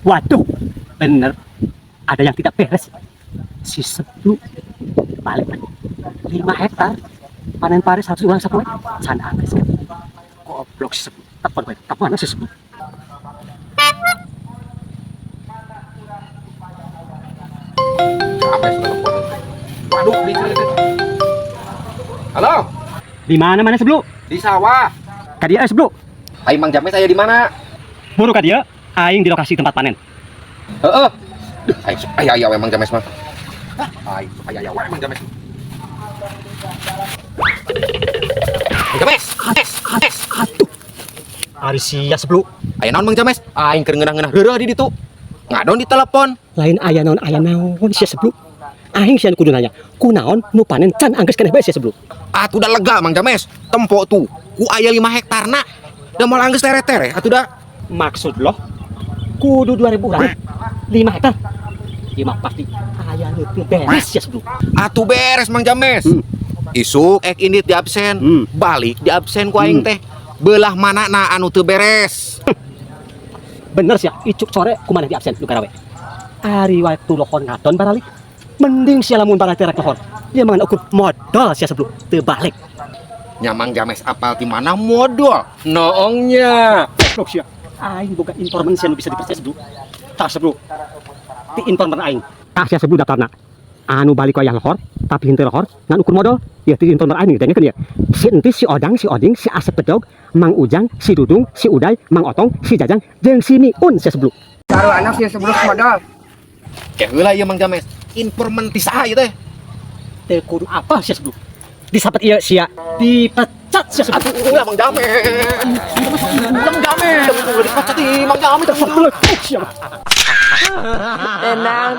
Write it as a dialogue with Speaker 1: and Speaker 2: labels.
Speaker 1: Waduh, bener. Ada yang tidak beres. Si Seblu balik lagi. 5 hektar. Panen pare 100 ulang sapoe. Can angges kan. Goblok si Seblu. Telepon gue. Telepon si Seblu.
Speaker 2: Apa yang telepon? Waduh, halo,
Speaker 1: Di mana Seblu?
Speaker 2: di sawah.
Speaker 1: Kadia Seblu.
Speaker 2: Hai Mang James, saya di mana?
Speaker 1: Buru kadia aing di lokasi tempat panen.
Speaker 2: Heeh. Ayo Mang James mah. Ayo Mang James. Mang James,
Speaker 1: Aduh. Ari sia Seblu.
Speaker 2: ayo naon Mang James? Aing keur ngeunah-ngeunah reureuh di ditu. Ngadon di telepon.
Speaker 1: Lain aya naon sia Seblu. Aing sian kudu nanya. Kunaon nu panen can angges keneh bae sia Seblu.
Speaker 2: Atuh udah lega Mang James. Tempo tuh. Ku aya 5 hektarna. Da moal anggeus tere-tere atuh da.
Speaker 1: Maksud lo kudu 2000 urang 5 hektar. Ieu mah pasti aya nu teu beres sia Seblu.
Speaker 2: Atuh beres Mang James. Isuk ek indit di absen. Balik di absen ku aing teh. Belah manana anu teu beres.
Speaker 1: Bener sia, icuk sore kumaha di absen lu karawe. Ari waktu lohon ngadon barali. Mending sia lamun barang terek lohon. Dia mangan ukur modal sia Seblu teu balik.
Speaker 2: Nyamang James apal di mana modal noongnya.
Speaker 1: Goblok sia. Aing boga informasi anu bisa dipercaya Seblu. Tah Seblu. Ti informan aing. Tah sia Seblu daftarna. Anu balik aya lohor, tapi henteu lohor, ngan ukur modal. Ya ti informan aing dengekeun ya. Si Entis, si Odang, si Oding, si Asep Bedog, Mang Ujang, si Dudung, si Uday, Mang Otong, si Jajang, jeung si Miun sia Seblu.
Speaker 3: Taruh anak sih sebelum modal.
Speaker 2: Heula ieu Mang James. Informan ti saha ieu teh?
Speaker 1: Teu kudu apa sia Seblu. Disapet ieu sia dipecat sia Seblu.
Speaker 2: Atuh ulah Mang James. Mang James, dipecat ih Mang James.
Speaker 1: Seblu. Sia.
Speaker 3: Tenang.